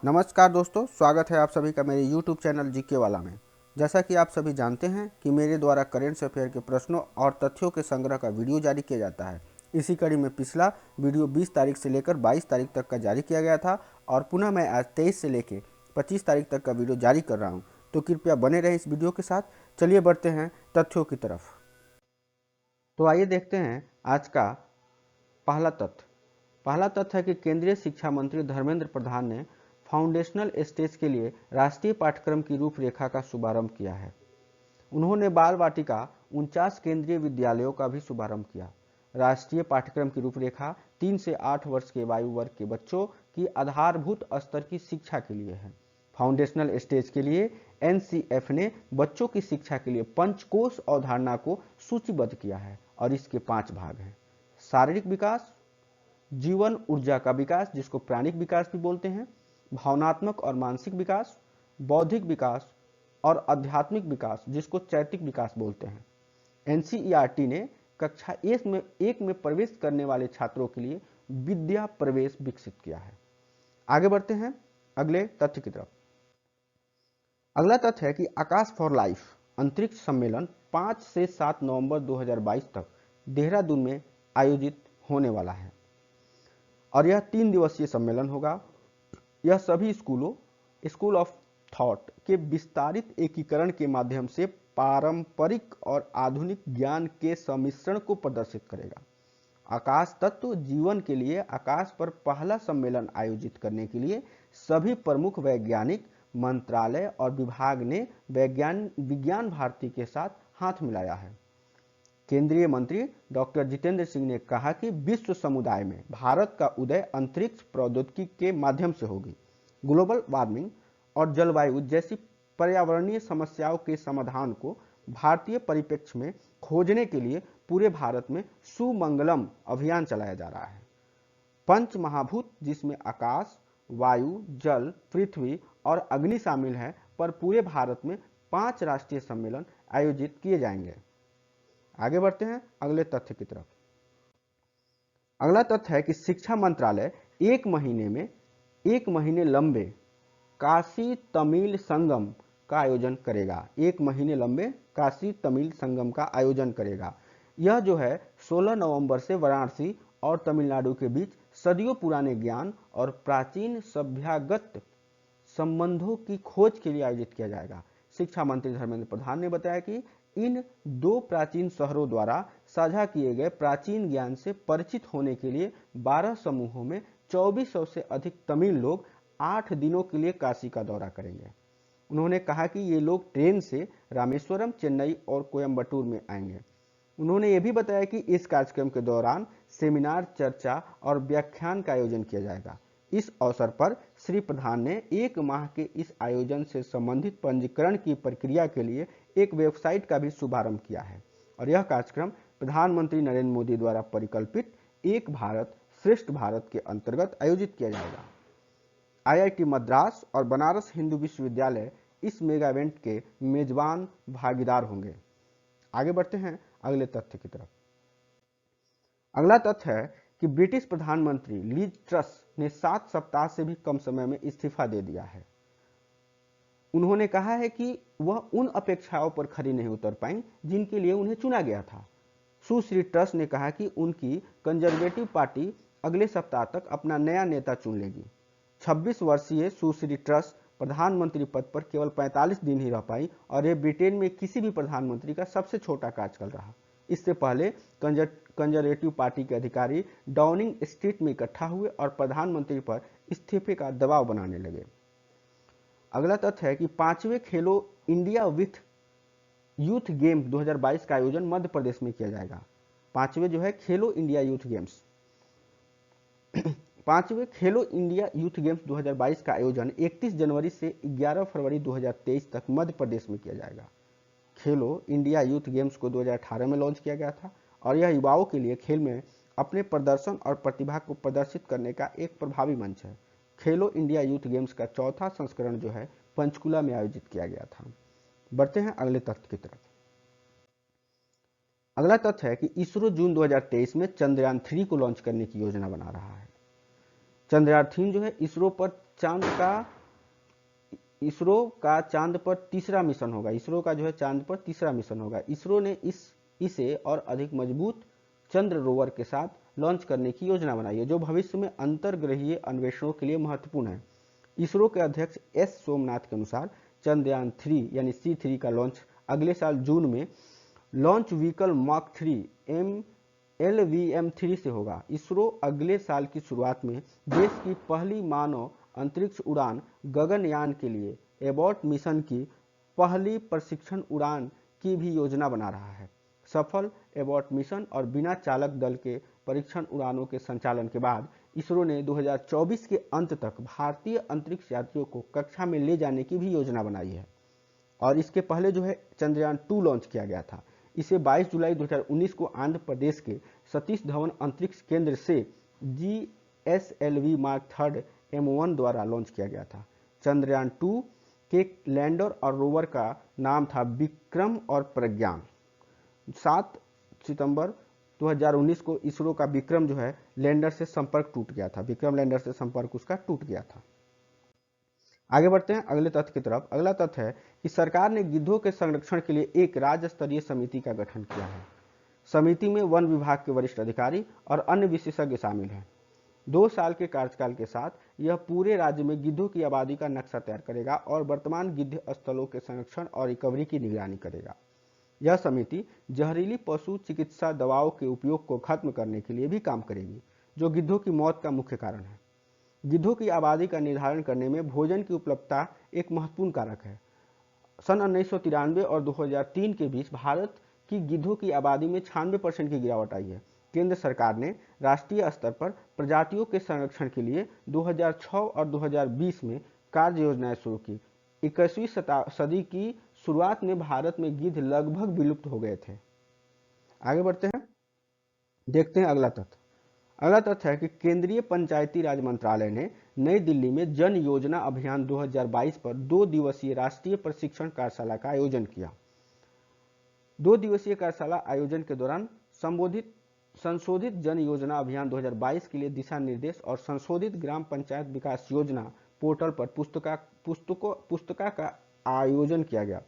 नमस्कार दोस्तों, स्वागत है आप सभी का मेरे YouTube चैनल जीके वाला में। जैसा कि आप सभी जानते हैं कि मेरे द्वारा करेंट अफेयर के प्रश्नों और तथ्यों के संग्रह का वीडियो जारी किया जाता है। इसी कड़ी में पिछला वीडियो 20 तारीख से लेकर 22 तारीख तक का जारी किया गया था और पुनः मैं आज 23 से लेकर 25 तारीख तक का वीडियो जारी कर रहा हूँ। तो कृपया बने रहें इस वीडियो के साथ। चलिए बढ़ते हैं तथ्यों की तरफ। तो आइए देखते हैं आज का पहला तथ्य। पहला तथ्य है कि केंद्रीय शिक्षा मंत्री धर्मेंद्र प्रधान ने फाउंडेशनल स्टेज के लिए राष्ट्रीय पाठ्यक्रम की रूपरेखा का शुभारंभ किया है। उन्होंने बाल वाटिका 49 केंद्रीय विद्यालयों का भी शुभारंभ किया। राष्ट्रीय पाठ्यक्रम की रूपरेखा 3 से 8 वर्ष के वायु वर्ग के बच्चों की आधारभूत स्तर की शिक्षा के लिए है। फाउंडेशनल स्टेज के लिए एनसीएफ ने बच्चों की शिक्षा के लिए पंचकोश अवधारणा को सूचीबद्ध किया है और इसके 5 भाग हैं। शारीरिक विकास, जीवन ऊर्जा का विकास जिसको प्राणिक विकास भी बोलते हैं, भावनात्मक और मानसिक विकास, बौद्धिक विकास और आध्यात्मिक विकास जिसको चैतिक विकास बोलते हैं। एनसीईआरटी ने कक्षा एक में प्रवेश करने वाले छात्रों के लिए विद्या प्रवेश विकसित किया है। आगे बढ़ते हैं अगले तथ्य की तरफ। अगला तथ्य है कि आकाश फॉर लाइफ अंतरिक्ष सम्मेलन 5 से 7 नवंबर 2022 तक देहरादून में आयोजित होने वाला है और यह 3 दिवसीय सम्मेलन होगा। यह सभी स्कूल ऑफ थॉट के विस्तारित एकीकरण के माध्यम से पारंपरिक और आधुनिक ज्ञान के सम्मिश्रण को प्रदर्शित करेगा। आकाश तत्व जीवन के लिए आकाश पर पहला सम्मेलन आयोजित करने के लिए सभी प्रमुख वैज्ञानिक मंत्रालय और विभाग ने विज्ञान भारती के साथ हाथ मिलाया है। केंद्रीय मंत्री डॉक्टर जितेंद्र सिंह ने कहा कि विश्व समुदाय में भारत का उदय अंतरिक्ष प्रौद्योगिकी के माध्यम से होगी। ग्लोबल वार्मिंग और जलवायु जैसी पर्यावरणीय समस्याओं के समाधान को भारतीय परिप्रेक्ष्य में खोजने के लिए पूरे भारत में सुमंगलम अभियान चलाया जा रहा है। पंच महाभूत जिसमें आकाश, वायु, जल, पृथ्वी और अग्नि शामिल है पर पूरे भारत में 5 राष्ट्रीय सम्मेलन आयोजित किए जाएंगे। आगे बढ़ते हैं अगले तथ्य की तरफ। अगला तथ्य है कि शिक्षा मंत्रालय एक महीने लंबे काशी तमिल संगम का आयोजन करेगा। 1 महीने लंबे काशी तमिल संगम का आयोजन करेगा। यह जो है 16 नवंबर से वाराणसी और तमिलनाडु के बीच सदियों पुराने ज्ञान और प्राचीन सभ्यागत संबंधों की खोज के लिए आयोजित किया जाएगा। शिक्षा मंत्री धर्मेंद्र प्रधान ने बताया कि इन 2 प्राचीन शहरों द्वारा साझा किए गए प्राचीन ज्ञान से परिचित होने के लिए 12 समूहों में 2400 से अधिक तमिल लोग 8 दिनों के लिए काशी का दौरा करेंगे। उन्होंने कहा कि ये लोग ट्रेन से रामेश्वरम, चेन्नई और कोयम्बटूर में आएंगे। उन्होंने ये भी बताया कि इस कार्यक्रम के दौरान सेमिनार, चर्चा और व्याख्यान का आयोजन किया जाएगा। इस अवसर पर श्री प्रधान ने 1 माह के इस आयोजन से संबंधित पंजीकरण की प्रक्रिया के लिए एक वेबसाइट का भी शुभारंभ किया है और यह कार्यक्रम प्रधानमंत्री नरेंद्र मोदी द्वारा परिकल्पित एक भारत श्रेष्ठ भारत के अंतर्गत आयोजित किया जाएगा। आईआईटी मद्रास और बनारस हिंदू विश्वविद्यालय इस मेगा इवेंट के मेजबान भागीदार होंगे। आगे बढ़ते हैं अगले तथ्य की तरफ। अगला तथ्य है कि ब्रिटिश प्रधानमंत्री लीज ट्रस ने 7 सप्ताह से भी कम समय में इस्तीफा दे दिया है। उन्होंने कहा है कि वह उन अपेक्षाओं पर खरी नहीं उतर पाई जिनके लिए उन्हें चुना गया था। सुश्री ट्रस ने कहा कि उनकी कंजर्वेटिव पार्टी अगले सप्ताह तक अपना नया नेता चुन लेगी। 26 वर्षीय सुश्री ट्रस प्रधानमंत्री पद पर केवल 45 दिन ही रह पाई और यह ब्रिटेन में किसी भी प्रधानमंत्री का सबसे छोटा कार्यकाल रहा। इससे पहले कंजर्वेटिव पार्टी के अधिकारी डाउनिंग स्ट्रीट में इकट्ठा हुए और प्रधानमंत्री पर इस्तीफे का दबाव बनाने लगे। अगला तथ्य है कि 5वें खेलो इंडिया विथ यूथ गेम 2022 का आयोजन मध्य प्रदेश में किया जाएगा। 5वें जो है खेलो इंडिया यूथ गेम्स 5वें खेलो इंडिया यूथ गेम्स 2022 का आयोजन 31 जनवरी से 11 फरवरी 2023 तक मध्य प्रदेश में किया जाएगा। खेलो इंडिया यूथ गेम्स को 2018 में लॉन्च किया गया था और यह युवाओं के लिए खेल में अपने प्रदर्शन और प्रतिभा को प्रदर्शित करने का एक प्रभावी मंच है। खेलो इंडिया यूथ गेम्स का 4था संस्करण जो है पंचकुला में आयोजित किया गया था। बढ़ते हैं अगले तथ्य की तरफ। अगला तथ्य है कि इसरो जून 2023 में चंद्रयान 3 को लॉन्च करने की योजना बना रहा है। चंद्रयान 3 जो है इसरो पर चांद का इसरो का चांद पर तीसरा मिशन होगा। इसरो का जो है चांद पर तीसरा मिशन होगा। इसरो ने इसे और अधिक मजबूत चंद्र रोवर के साथ लॉन्च करने की योजना बनाई है, जो भविष्य में अंतर्ग्रहीय अन्वेषणों के लिए महत्वपूर्ण है। इसरो के अध्यक्ष एस सोमनाथ के अनुसार चंद्रयान 3 यानी C3 का लॉन्च अगले साल जून में लॉन्च व्हीकल मार्क 3 LVM-3 से होगा। इसरो अगले साल की शुरुआत में देश की पहली मानव अंतरिक्ष उड़ान गगनयान के लिए एबॉट मिशन की पहली प्रशिक्षण उड़ान की भी योजना बना रहा है। सफल एबॉट मिशन और बिना चालक दल के परीक्षण उड़ानों के संचालन के बाद इसरो ने 2024 के अंत तक भारतीय अंतरिक्ष यात्रियों को कक्षा में ले जाने की भी योजना बनाई है। और इसके पहले जो है चंद्रयान 2 लॉन्च किया गया था। इसे 22 जुलाई 2019 को आंध्र प्रदेश के सतीश धवन अंतरिक्ष केंद्र से GSLV मार्क 3 M1 द्वारा लॉन्च किया गया था। चंद्रयान 2 के लैंडर और रोवर का नाम था विक्रम और प्रज्ञान। 7 सितंबर 2019 को इसरो का विक्रम जो है लैंडर से संपर्क टूट गया था। विक्रम लैंडर से संपर्क उसका टूट गया था। आगे बढ़ते हैं अगले तथ्य की तरफ। अगला तथ्य है कि सरकार ने गिद्धों के संरक्षण के लिए एक राज्य स्तरीय समिति का गठन किया है। समिति में वन विभाग के वरिष्ठ अधिकारी और अन्य विशेषज्ञ शामिल हैं। 2 साल के कार्यकाल के साथ यह पूरे राज्य में गिद्धों की आबादी का नक्शा तैयार करेगा और वर्तमान गिद्ध स्थलों के संरक्षण और रिकवरी की निगरानी करेगा। यह समिति जहरीली पशु चिकित्सा दवाओं के उपयोग को खत्म करने के लिए भी काम करेगी, जो गिद्धों की मौत का मुख्य कारण है। गिद्धों की आबादी का निर्धारण करने में भोजन की उपलब्धता एक महत्वपूर्ण कारक है। सन 1993 और 2003 के बीच भारत की गिद्धों की आबादी में 96% की गिरावट आई है। केंद्र सरकार ने राष्ट्रीय स्तर पर प्रजातियों के संरक्षण के लिए 2006 और 2020 में कार्य योजनाएं शुरू की। 21वीं सदी की शुरुआत में भारत में गिद्ध लगभग विलुप्त हो गए थे। आगे बढ़ते हैं, देखते हैं अगला तथ्य। अगला तथ्य है कि केंद्रीय पंचायती राज मंत्रालय ने नई दिल्ली में जन योजना अभियान 2022 पर 2 दिवसीय राष्ट्रीय प्रशिक्षण कार्यशाला का आयोजन किया। 2 दिवसीय कार्यशाला आयोजन के दौरान संशोधित जन योजना अभियान 2022 के लिए दिशा निर्देश और संशोधित ग्राम पंचायत विकास योजना पोर्टल पर पुस्तिका का आयोजन किया गया।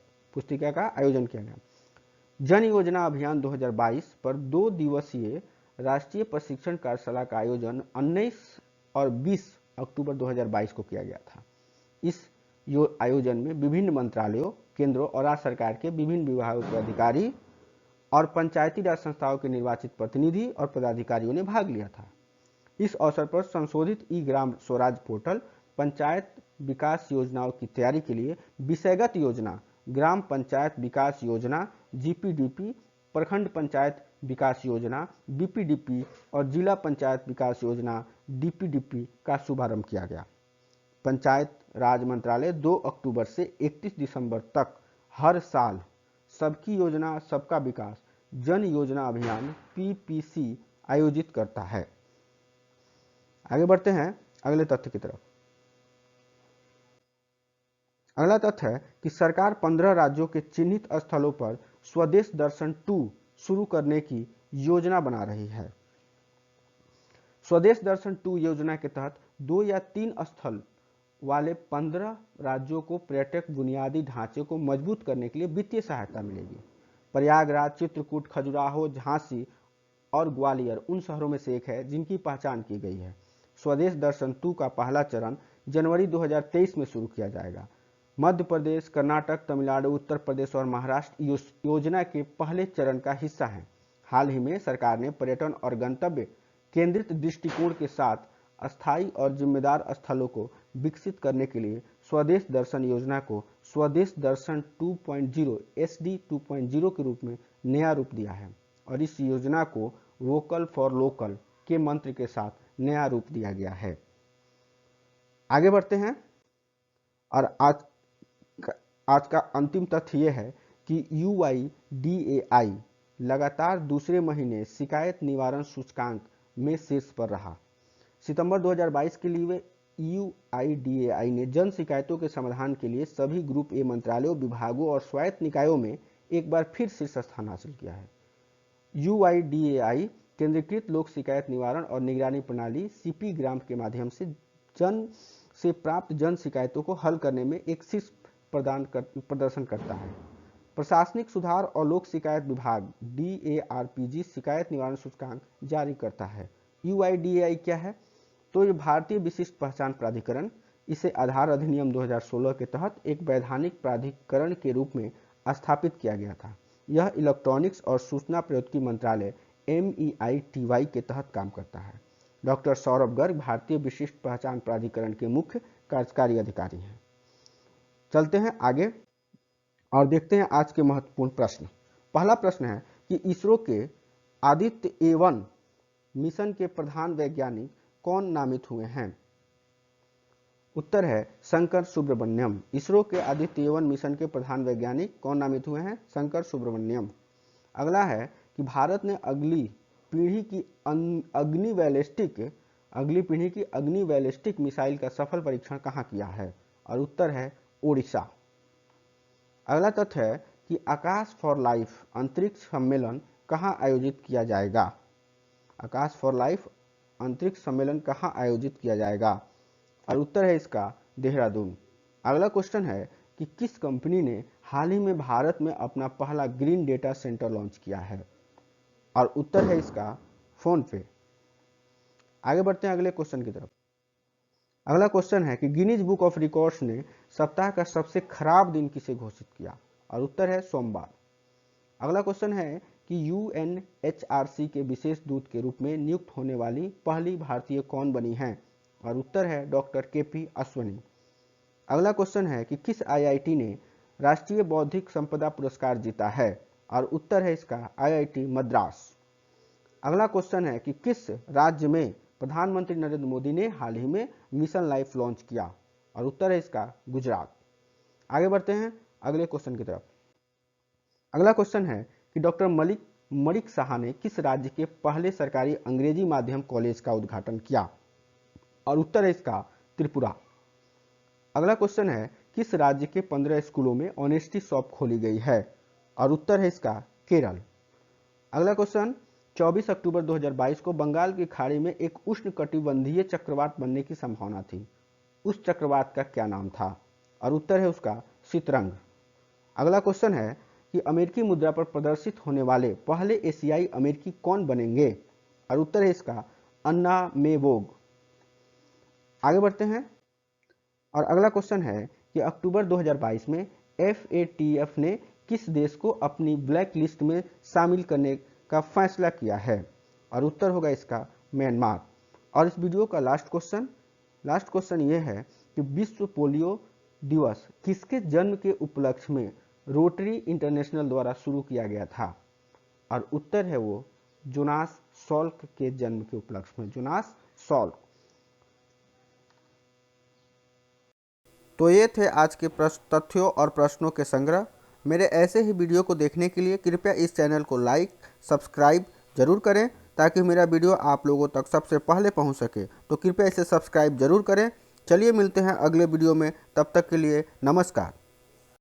जन योजना अभियान 2022 पर 2 दिवसीय राष्ट्रीय प्रशिक्षण कार्यशाला का आयोजन 19 और 20 अक्टूबर 2022 को किया गया था। इस आयोजन में विभिन्न मंत्रालयों, केंद्रों और राज्य सरकार के विभिन्न विभागों के अधिकारी और पंचायती राज संस्थाओं के निर्वाचित प्रतिनिधि और पदाधिकारियों ने भाग लिया था। इस अवसर पर संशोधित ग्राम स्वराज पोर्टल, पंचायत विकास योजनाओं की तैयारी के लिए विषयगत योजना, ग्राम पंचायत विकास योजना GPDP, प्रखंड पंचायत विकास योजना BPDP और जिला पंचायत विकास योजना DPDP का शुभारंभ किया गया। पंचायत राज मंत्रालय 2 अक्टूबर से 31 दिसंबर तक हर साल सबकी योजना सबका विकास जन योजना अभियान PPC आयोजित करता है। आगे बढ़ते हैं अगले तथ्य की तरफ। अगला तथ्य है कि सरकार 15 राज्यों के चिन्हित स्थलों पर स्वदेश दर्शन 2 शुरू करने की योजना बना रही है। स्वदेश दर्शन 2 योजना के तहत 2 या 3 स्थल वाले 15 राज्यों को पर्यटक बुनियादी ढांचे को मजबूत करने के लिए वित्तीय सहायता मिलेगी। प्रयागराज, चित्रकूट, खजुराहो, झांसी और ग्वालियर उन शहरों में से एक है जिनकी पहचान की गई है। स्वदेश दर्शन 2 का पहला चरण जनवरी 2023 में शुरू किया जाएगा। मध्य प्रदेश, कर्नाटक, तमिलनाडु, उत्तर प्रदेश और महाराष्ट्र योजना के पहले चरण का हिस्सा हैं। हाल ही में सरकार ने पर्यटन और गंतव्य केंद्रित दृष्टिकोण के साथ अस्थायी और जिम्मेदार स्थलों को विकसित करने के लिए स्वदेश दर्शन योजना को स्वदेश दर्शन 2.0 SD 2.0 के रूप में नया रूप दिया है और इस योजना को वोकल फॉर लोकल के मंत्र के साथ नया रूप दिया गया है। आगे बढ़ते हैं और आज का अंतिम तथ्य यह है कि UIDAI लगातार दूसरे महीने शिकायत निवारण सूचकांक में शीर्ष पर रहा। सितंबर 2022 के लिए UIDAI ने जन शिकायतों के समाधान के लिए सभी ग्रुप ए मंत्रालयों, विभागों और स्वायत्त निकायों में एक बार फिर शीर्ष स्थान हासिल किया है। UIDAI केंद्रीकृत लोक शिकायत निवारण और निगरानी प्रणाली CP ग्राम के माध्यम से जन से प्राप्त जन शिकायतों को हल करने में एक शीर्ष प्रदर्शन करता है। प्रशासनिक सुधार और लोक शिकायत विभाग DARPG शिकायत निवारण सूचकांक जारी करता है। UIDAI क्या है? तो ये भारतीय विशिष्ट पहचान प्राधिकरण, इसे आधार अधिनियम 2016 के तहत एक वैधानिक प्राधिकरण के रूप में स्थापित किया गया था। यह इलेक्ट्रॉनिक्स और सूचना प्रौद्योगिकी मंत्रालय MEITY के तहत काम करता है। डॉक्टर सौरभ गर्ग भारतीय विशिष्ट पहचान प्राधिकरण के मुख्य कार्यकारी अधिकारी हैं। चलते हैं आगे और देखते हैं आज के महत्वपूर्ण प्रश्न। पहला प्रश्न है कि इसरो के आदित्य A1 मिशन के प्रधान वैज्ञानिक कौन नामित हुए हैं? उत्तर है शंकर सुब्रमण्यम। इसरो के आदित्य A1 मिशन के प्रधान वैज्ञानिक कौन नामित हुए हैं? शंकर सुब्रमण्यम। अगला है कि भारत ने अगली पीढ़ी की अग्नि बैलिस्टिक मिसाइल का सफल परीक्षण कहाँ किया है? और उत्तर है ओडिशा। अगला तथ्य है कि आकाश फॉर लाइफ अंतरिक्ष सम्मेलन कहाँ आयोजित किया जाएगा? आकाश फॉर लाइफ अंतरिक्ष सम्मेलन कहाँ आयोजित किया जाएगा? और उत्तर है इसका देहरादून। अगला क्वेश्चन है कि किस कंपनी ने हाल ही में भारत में अपना पहला ग्रीन डेटा सेंटर लॉन्च किया है? और उत्तर है इसका फोन पे। आगे बढ़ते हैं अगले क्वेश्चन की तरफ। अगला क्वेश्चन है कि गिनीज बुक ऑफ रिकॉर्ड्स ने सप्ताह का सबसे खराब दिन किसे घोषित किया? और उत्तर है सोमवार। अगला क्वेश्चन है कि UNHRC के विशेष दूत के रूप में नियुक्त होने वाली पहली भारतीय कौन बनी है? और उत्तर है डॉक्टर KP अश्वनी। अगला क्वेश्चन है कि किस IIT ने राष्ट्रीय बौद्धिक संपदा पुरस्कार जीता है? और उत्तर है इसका IIT मद्रास। अगला क्वेश्चन है कि किस राज्य में प्रधानमंत्री नरेंद्र मोदी ने हाल ही में मिशन लाइफ लॉन्च किया? और उत्तर है इसका गुजरात। आगे बढ़ते हैं अगले क्वेश्चन की तरफ। अगला क्वेश्चन है कि डॉक्टर मलिक शाह ने किस राज्य के पहले सरकारी अंग्रेजी माध्यम कॉलेज का उद्घाटन किया? और उत्तर है इसका त्रिपुरा। अगला क्वेश्चन है किस राज्य के 15 स्कूलों में ऑनेस्टी शॉप खोली गई है? और उत्तर है इसका केरल। अगला क्वेश्चन 24 अक्टूबर 2022 को बंगाल की खाड़ी में एक उष्णकटिबंधीय चक्रवात बनने की संभावना थी। उस चक्रवात का क्या नाम था? और उत्तर है उसका शीतरंग। अगला क्वेश्चन है कि अमेरिकी मुद्रा पर प्रदर्शित होने वाले पहले एशियाई अमेरिकी कौन बनेंगे? और उत्तर है इसका अन्ना मे वोग। आगे बढ़ते हैं और अगला क्वेश्चन है कि अक्टूबर 2022 में FATF ने किस देश को अपनी ब्लैक लिस्ट में शामिल करने का फैसला किया है? और उत्तर होगा इसका म्यांमार। और इस वीडियो का लास्ट क्वेश्चन ये है कि विश्व पोलियो दिवस किसके जन्म के उपलक्ष्य में रोटरी इंटरनेशनल द्वारा शुरू किया गया था? और उत्तर है वो जोनास सॉल्क के जन्म के उपलक्ष्य में, जोनास सॉल्क। तो ये थे आज के तथ्यों और प्रश्नों के संग्रह। मेरे ऐसे ही वीडियो को देखने के लिए कृपया इस चैनल को लाइक सब्सक्राइब जरूर करें ताकि मेरा वीडियो आप लोगों तक सबसे पहले पहुंच सके। तो कृपया इसे सब्सक्राइब जरूर करें। चलिए मिलते हैं अगले वीडियो में, तब तक के लिए नमस्कार।